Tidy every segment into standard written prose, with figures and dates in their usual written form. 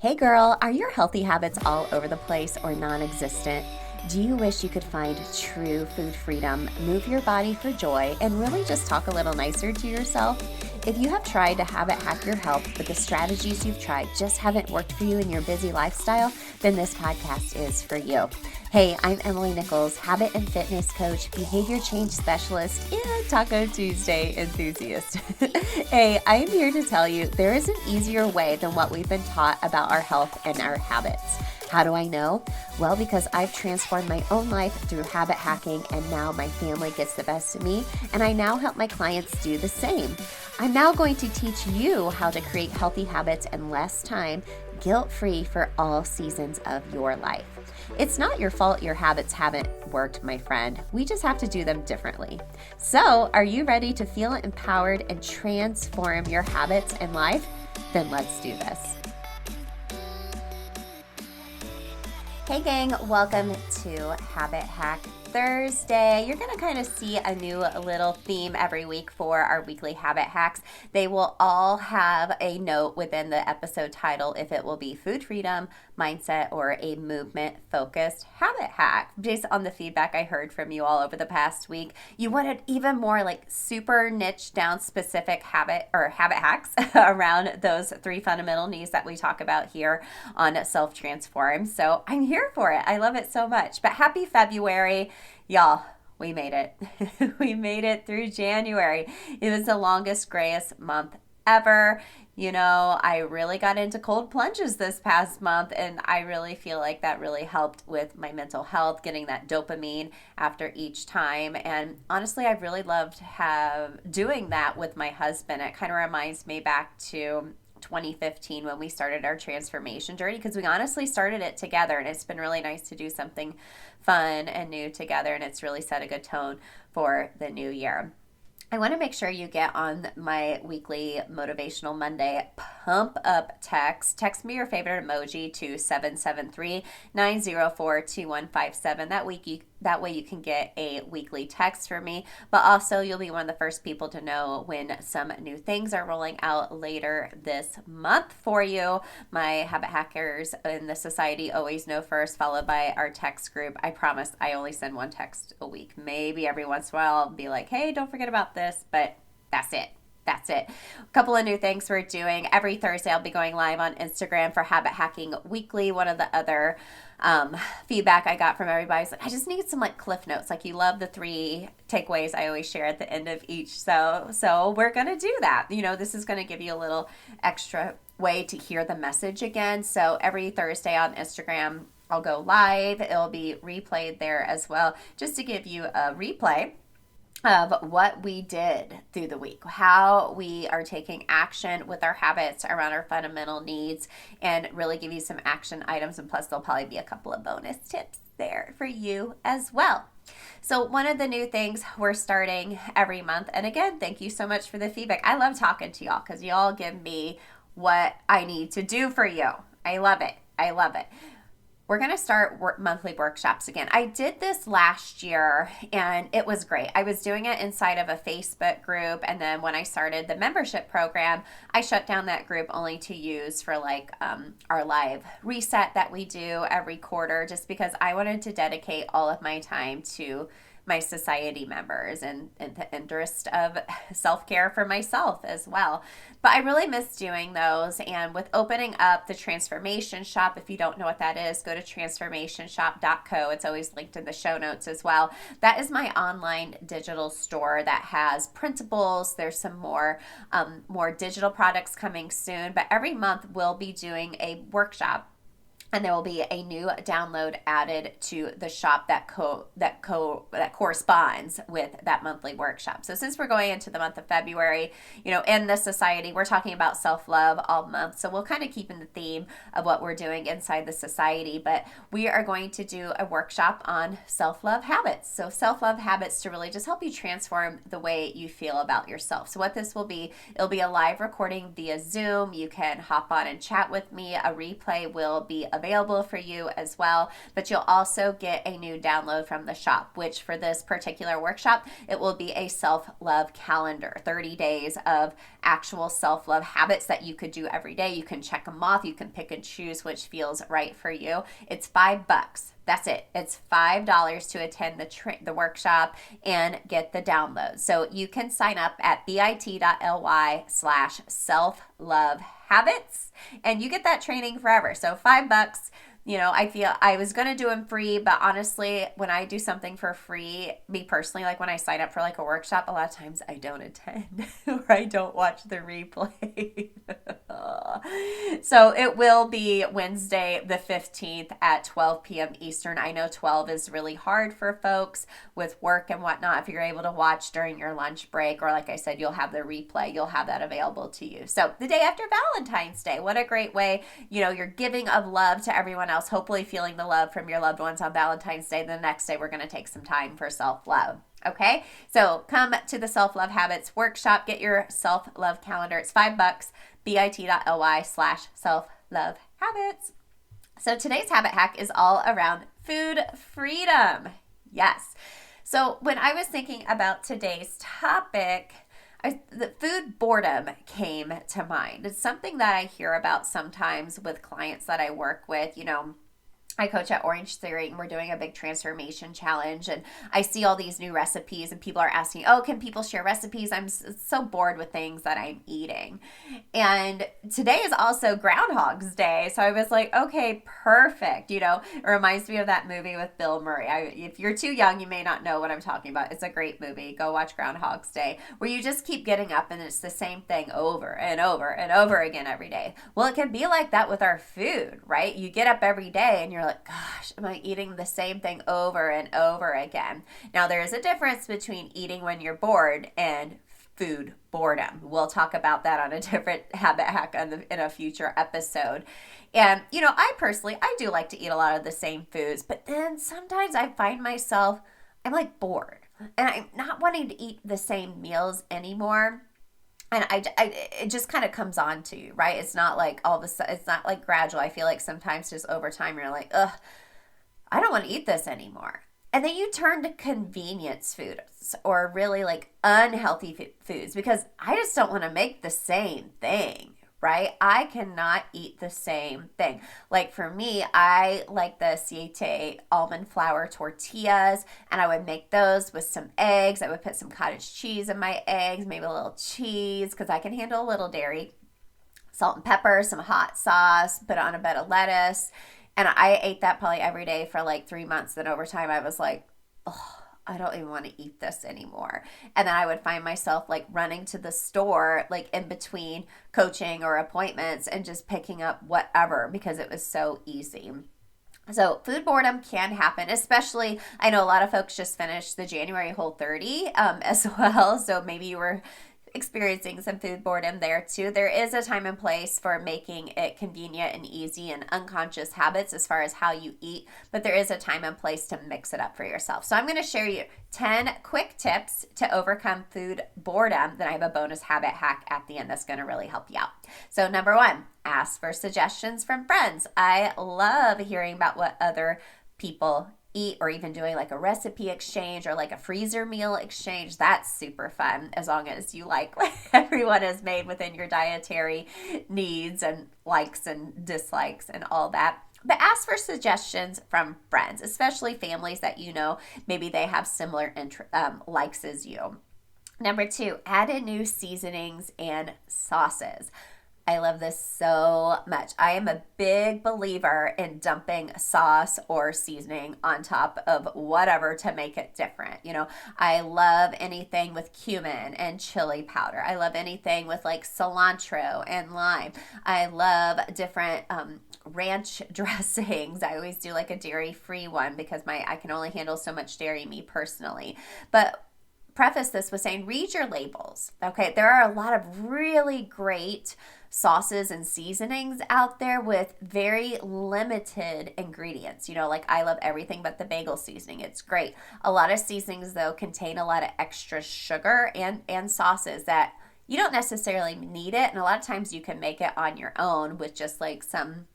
Hey girl, are your healthy habits all over the place or non existent? Do you wish you could find true food freedom, move your body for joy, and really just talk a little nicer to yourself? If you have tried to habit hack your health, but the strategies you've tried just haven't worked for you in your busy lifestyle, then this podcast is for you. Hey, I'm Emily Nichols, habit and fitness coach, behavior change specialist, and Taco Tuesday enthusiast. Hey, I am here to tell you there is an easier way than what we've been taught about our health and our habits. How do I know? Well, because I've transformed my own life through habit hacking, and now my family gets the best of me, and I now help my clients do the same. I'm now going to teach you how to create healthy habits in less time, guilt-free for all seasons of your life. It's not your fault your habits haven't worked, my friend. We just have to do them differently. So, are you ready to feel empowered and transform your habits and life? Then let's do this. Hey gang, welcome to Habit Hack Thursday. You're going to kind of see a new little theme every week for our weekly habit hacks. They will all have a note within the episode title if it will be food freedom, mindset, or a movement focused habit hack. Based on the feedback I heard from you all over the past week, you wanted even more like super niche down specific habit hacks around those three fundamental needs that we talk about here on Self Transform. So I'm here for it. I love it so much. But happy February. Y'all, we made it. We made it through January. It was the longest, grayest month ever. You know, I really got into cold plunges this past month, and I really feel like that really helped with my mental health, getting that dopamine after each time. And honestly, I've really loved doing that with my husband. It kind of reminds me back to 2015 when we started our transformation journey, because we honestly started it together, and it's been really nice to do something fun and new together, and it's really set a good tone for the new year. I want to make sure you get on my weekly Motivational Monday pump up text. Text me your favorite emoji to 773-904-2157. That way you can get a weekly text from me, but also you'll be one of the first people to know when some new things are rolling out later this month for you. My habit hackers in the society always know first, followed by our text group. I promise I only send one text a week. Maybe every once in a while I'll be like, hey, don't forget about this, but that's it. That's it. A couple of new things we're doing. Every Thursday, I'll be going live on Instagram for Habit Hacking Weekly. One of the other feedback I got from everybody is like, I just need some like cliff notes. Like, you love the 3 takeaways I always share at the end of each. So we're going to do that. You know, this is going to give you a little extra way to hear the message again. So every Thursday on Instagram, I'll go live. It'll be replayed there as well, just to give you a replay of what we did through the week, how we are taking action with our habits around our fundamental needs, and really give you some action items. And plus, there'll probably be a couple of bonus tips there for you as well. So one of the new things we're starting every month, and again, thank you so much for the feedback. I love talking to y'all because y'all give me what I need to do for you. I love it. I love it. We're going to start monthly workshops again. I did this last year and it was great. I was doing it inside of a Facebook group, and then when I started the membership program, I shut down that group only to use for like our live reset that we do every quarter, just because I wanted to dedicate all of my time to my society members and the interest of self-care for myself as well. But I really miss doing those. And with opening up the Transformation Shop, if you don't know what that is, go to transformationshop.co. It's always linked in the show notes as well. That is my online digital store that has printables. There's some more digital products coming soon. But every month we'll be doing a workshop, and there will be a new download added to the shop that corresponds with that monthly workshop. So since we're going into the month of February, you know, in the society, we're talking about self-love all month. So we'll kind of keep in the theme of what we're doing inside the society, but we are going to do a workshop on self-love habits. So self-love habits to really just help you transform the way you feel about yourself. So what this will be, it'll be a live recording via Zoom. You can hop on and chat with me. A replay will be available available for you as well. But you'll also get a new download from the shop, which for this particular workshop, it will be a self-love calendar, 30 days of actual self-love habits that you could do every day. You can check them off. You can pick and choose which feels right for you. It's $5. That's it. It's $5 to attend the workshop and get the download. So you can sign up at bit.ly/self-love-habits and you get that training forever. So $5. I feel I was going to do them free, but honestly, when I do something for free, me personally, like when I sign up for like a workshop, a lot of times I don't attend or I don't watch the replay. So it will be Wednesday the 15th at 12 p.m. Eastern. I know 12 is really hard for folks with work and whatnot. If you're able to watch during your lunch break, or like I said, you'll have the replay, you'll have that available to you. So the day after Valentine's Day, what a great way, you're giving of love to everyone else, hopefully feeling the love from your loved ones on Valentine's Day. The next day, we're going to take some time for self-love. Okay, so come to the Self-Love Habits workshop. Get your self-love calendar. It's $5, bit.ly/self-love-habits. So today's habit hack is all around food freedom. Yes. So when I was thinking about today's topic, the food boredom came to mind. It's something that I hear about sometimes with clients that I work with. I coach at Orange Theory and we're doing a big transformation challenge, and I see all these new recipes and people are asking, oh, can people share recipes? I'm so bored with things that I'm eating. And today is also Groundhog's Day. So I was like, okay, perfect. It reminds me of that movie with Bill Murray. If you're too young, you may not know what I'm talking about. It's a great movie. Go watch Groundhog's Day, where you just keep getting up and it's the same thing over and over and over again every day. Well, it can be like that with our food, right? You get up every day and you're like, gosh, am I eating the same thing over and over again? Now, there is a difference between eating when you're bored and food boredom. We'll talk about that on a different habit hack in a future episode. And, I do like to eat a lot of the same foods, but then sometimes I find myself, I'm like bored and I'm not wanting to eat the same meals anymore. And it just kind of comes on to you, right? It's not like all of a sudden, it's not like gradual. I feel like sometimes just over time, you're like, ugh, I don't want to eat this anymore. And then you turn to convenience foods or really like unhealthy foods because I just don't want to make the same thing, right? I cannot eat the same thing. Like for me, I like the Siete almond flour tortillas, and I would make those with some eggs. I would put some cottage cheese in my eggs, maybe a little cheese because I can handle a little dairy, salt and pepper, some hot sauce, put it on a bed of lettuce. And I ate that probably every day for like 3 months. Then over time, I was like, oh, I don't even want to eat this anymore. And then I would find myself like running to the store, like in between coaching or appointments and just picking up whatever because it was so easy. So food boredom can happen, especially, I know a lot of folks just finished the January Whole30 as well. So maybe you were experiencing some food boredom there too. There is a time and place for making it convenient and easy and unconscious habits as far as how you eat, but there is a time and place to mix it up for yourself. So I'm going to share you 10 quick tips to overcome food boredom. Then I have a bonus habit hack at the end that's going to really help you out. So number 1, ask for suggestions from friends. I love hearing about what other people eat, or even doing like a recipe exchange or like a freezer meal exchange. That's super fun as long as you like what everyone has made within your dietary needs and likes and dislikes and all that. But ask for suggestions from friends, especially families that maybe they have similar likes as you. Number 2, add in new seasonings and sauces. I love this so much. I am a big believer in dumping sauce or seasoning on top of whatever to make it different. I love anything with cumin and chili powder. I love anything with like cilantro and lime. I love different ranch dressings. I always do like a dairy-free one because I can only handle so much dairy, me personally. But preface this with saying, read your labels. Okay, there are a lot of really great sauces and seasonings out there with very limited ingredients. Like I love everything but the bagel seasoning. It's great. A lot of seasonings though contain a lot of extra sugar and sauces that you don't necessarily need it. And a lot of times you can make it on your own with just like some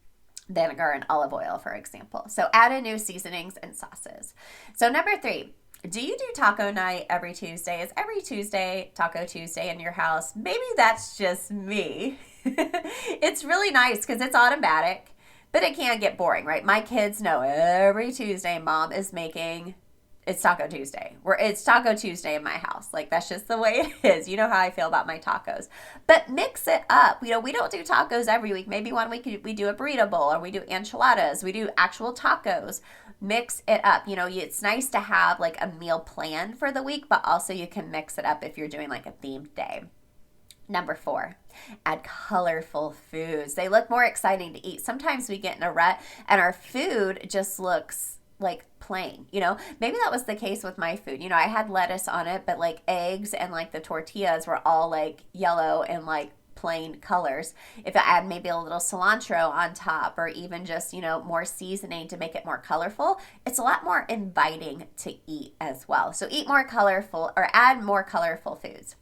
vinegar and olive oil, for example. So add in new seasonings and sauces. So number 3, do you do taco night every Tuesday? Is every Tuesday Taco Tuesday in your house? Maybe that's just me. It's really nice because it's automatic, but it can get boring, right? My kids know every Tuesday mom is making it's Taco Tuesday. It's Taco Tuesday in my house. Like, that's just the way it is. You know how I feel about my tacos. But mix it up. You know, we don't do tacos every week. Maybe one week we do a burrito bowl, or we do enchiladas. We do actual tacos. Mix it up. You know, it's nice to have like a meal plan for the week, but also you can mix it up if you're doing like a themed day. Number 4, add colorful foods. They look more exciting to eat. Sometimes we get in a rut and our food just looks like plain, you know. Maybe that was the case with my food. You know, I had lettuce on it, but like eggs and like the tortillas were all like yellow and like plain colors. If I add maybe a little cilantro on top, or even just, you know, more seasoning to make it more colorful, it's a lot more inviting to eat as well. So eat more colorful, or add more colorful foods.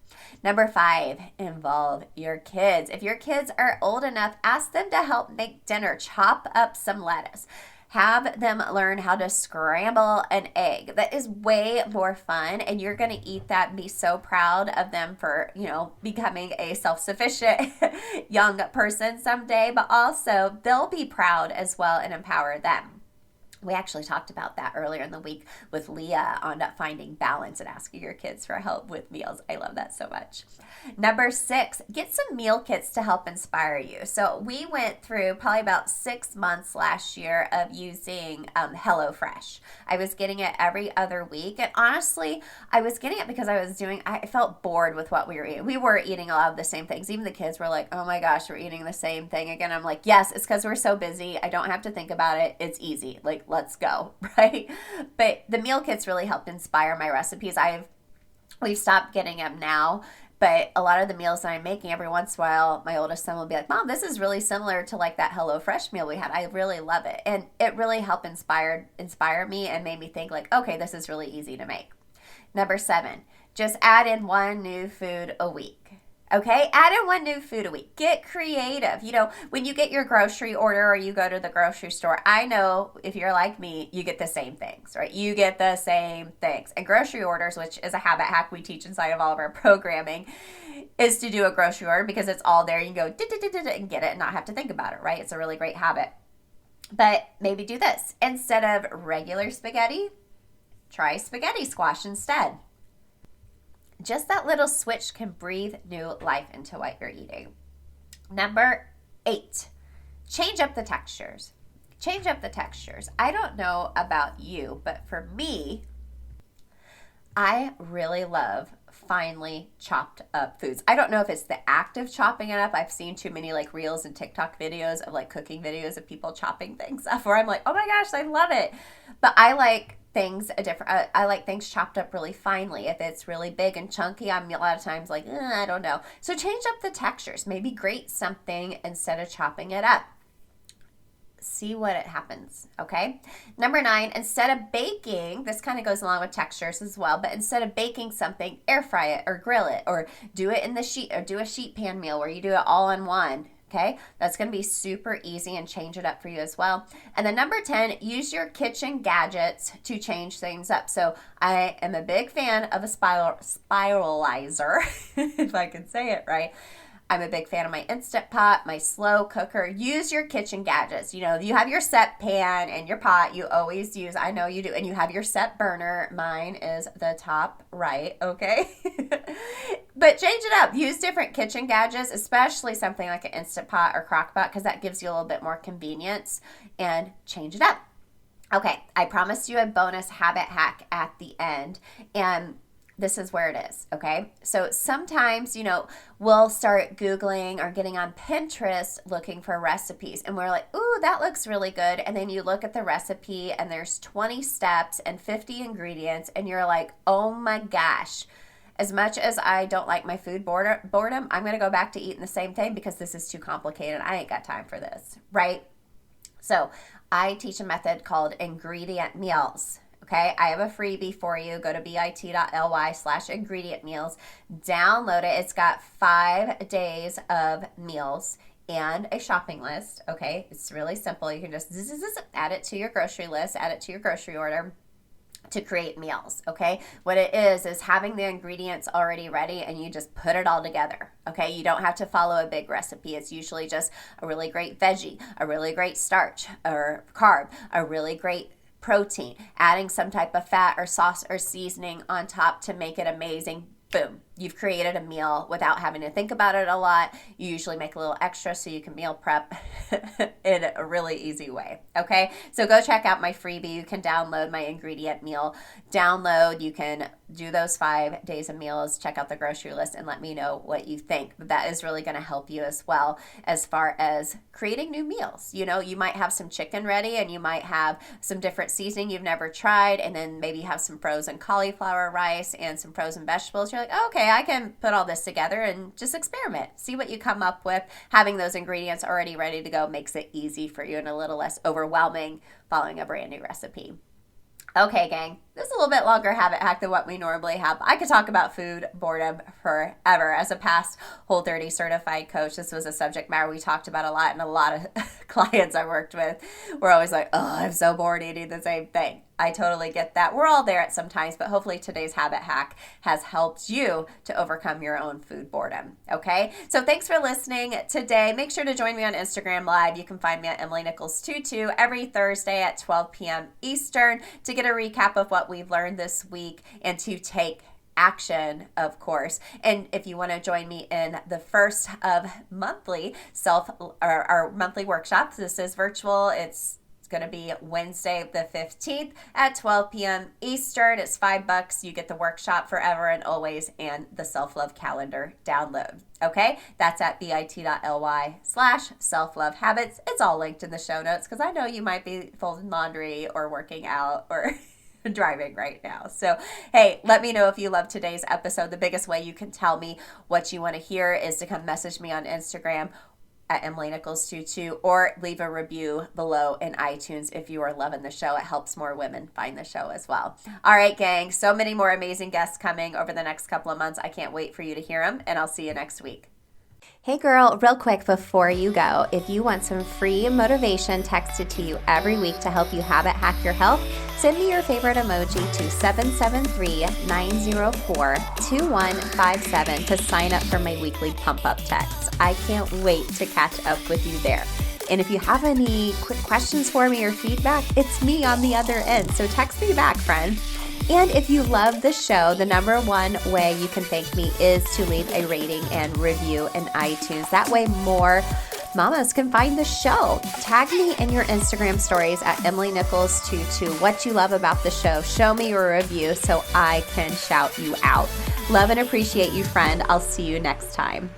Number 5, involve your kids. If your kids are old enough, ask them to help make dinner. Chop up some lettuce. Have them learn how to scramble an egg. That is way more fun, and you're going to eat that and be so proud of them for, you know, becoming a self-sufficient young person someday, but also they'll be proud as well and empower them. We actually talked about that earlier in the week with Leah on finding balance and asking your kids for help with meals. I love that so much. Number 6, get some meal kits to help inspire you. So we went through probably about 6 months last year of using HelloFresh. I was getting it every other week. And honestly, I was getting it because I felt bored with what we were eating. We were eating a lot of the same things. Even the kids were like, oh my gosh, we're eating the same thing again. I'm like, yes, it's because we're so busy. I don't have to think about it. It's easy. Like, let's go, right? But the meal kits really helped inspire my recipes. We've stopped getting them now, but a lot of the meals that I'm making, every once in a while, my oldest son will be like, Mom, this is really similar to like that HelloFresh meal we had. I really love it. And it really helped inspire me and made me think like, okay, this is really easy to make. Number 7, just add in one new food a week. Okay, add in one new food a week. Get creative. You know, when you get your grocery order or you go to the grocery store, I know if you're like me, you get the same things, right? You get the same things. And grocery orders, which is a habit hack we teach inside of all of our programming, is to do a grocery order because it's all there. You can go and get it and not have to think about it, right? It's a really great habit. But maybe do this. Instead of regular spaghetti, try spaghetti squash instead. Just that little switch can breathe new life into what you're eating. Number 8, change up the textures. Change up the textures. I don't know about you, but for me, I really love finely chopped up foods. I don't know if it's the act of chopping it up. I've seen too many like reels and TikTok videos of like cooking videos of people chopping things up where I'm like, oh my gosh, I love it. But I like things I like things chopped up really finely. If it's really big and chunky, I'm a lot of times like, I don't know. So change up the textures. Maybe grate something instead of chopping it up. See what it happens, okay? Number 9, instead of baking, this kind of goes along with textures as well, but instead of baking something, air fry it or grill it or do it in the sheet or do a sheet pan meal where you do it all in one. Okay, that's going to be super easy and change it up for you as well. And then number 10, use your kitchen gadgets to change things up. So I am a big fan of a spiralizer, if I can say it right. I'm a big fan of my Instant Pot, my slow cooker. Use your kitchen gadgets. You know, you have your set pan and your pot you always use. I know you do. And you have your set burner. Mine is the top right, okay? But change it up. Use different kitchen gadgets, especially something like an Instant Pot or crock pot, because that gives you a little bit more convenience, and change it up. Okay, I promised you a bonus habit hack at the end, and this is where it is, okay? So sometimes, you know, we'll start Googling or getting on Pinterest looking for recipes, and we're like, ooh, that looks really good. And then you look at the recipe and there's 20 steps and 50 ingredients, and you're like, oh my gosh. As much as I don't like my food boredom, I'm going to go back to eating the same thing because this is too complicated. I ain't got time for this, right? So I teach a method called ingredient meals. Okay, I have a freebie for you. Go to bit.ly/ingredient meals. Download it. It's got 5 days of meals and a shopping list. Okay, it's really simple. You can just add it to your grocery list, add it to your grocery order to create meals. Okay, what it is having the ingredients already ready and you just put it all together. Okay, you don't have to follow a big recipe. It's usually just a really great veggie, a really great starch or carb, a really great protein, adding some type of fat or sauce or seasoning on top to make it amazing. Boom, you've created a meal without having to think about it a lot. You usually make a little extra so you can meal prep in a really easy way. Okay, so go check out my freebie. You can download my ingredient meal. You can do those 5 days of meals, check out the grocery list, and let me know what you think. That is really going to help you as well as far as creating new meals. You know, you might have some chicken ready and you might have some different seasoning you've never tried, and then maybe you have some frozen cauliflower rice and some frozen vegetables. You're like, oh, okay, I can put all this together and just experiment. See what you come up with. Having those ingredients already ready to go makes it easy for you and a little less overwhelming following a brand new recipe. Okay, gang, this is a little bit longer habit hack than what we normally have. I could talk about food boredom forever. As a past Whole30 certified coach, this was a subject matter we talked about a lot, and a lot of clients I worked with were always like, oh, I'm so bored eating the same thing. I totally get that. We're all there at some times, but hopefully today's habit hack has helped you to overcome your own food boredom. Okay, so thanks for listening today. Make sure to join me on Instagram Live. You can find me at Emily Nichols 22 every Thursday at 12 p.m. Eastern to get a recap of what we've learned this week and to take action, of course. And if you want to join me in the first of monthly our monthly workshops, this is virtual. It's going to be Wednesday the 15th at 12 p.m. Eastern. It's $5. You get the workshop forever and always and the self-love calendar download. Okay, that's at bit.ly/self-love habits. It's all linked in the show notes because I know you might be folding laundry or working out or driving right now. So, hey, let me know if you love today's episode. The biggest way you can tell me what you want to hear is to come message me on Instagram at Emily Nichols 22 or leave a review below in iTunes if you are loving the show. It helps more women find the show as well. All right, gang, so many more amazing guests coming over the next couple of months. I can't wait for you to hear them, and I'll see you next week. Hey girl, real quick before you go, if you want some free motivation texted to you every week to help you habit hack your health, send me your favorite emoji to 773-904-2157 to sign up for my weekly pump-up text. I can't wait to catch up with you there. And if you have any quick questions for me or feedback, it's me on the other end, so text me back, friend. And if you love the show, the number one way you can thank me is to leave a rating and review in iTunes. That way more mamas can find the show. Tag me in your Instagram stories at Emily Nichols 22 what you love about the show. Show me your review so I can shout you out. Love and appreciate you, friend. I'll see you next time.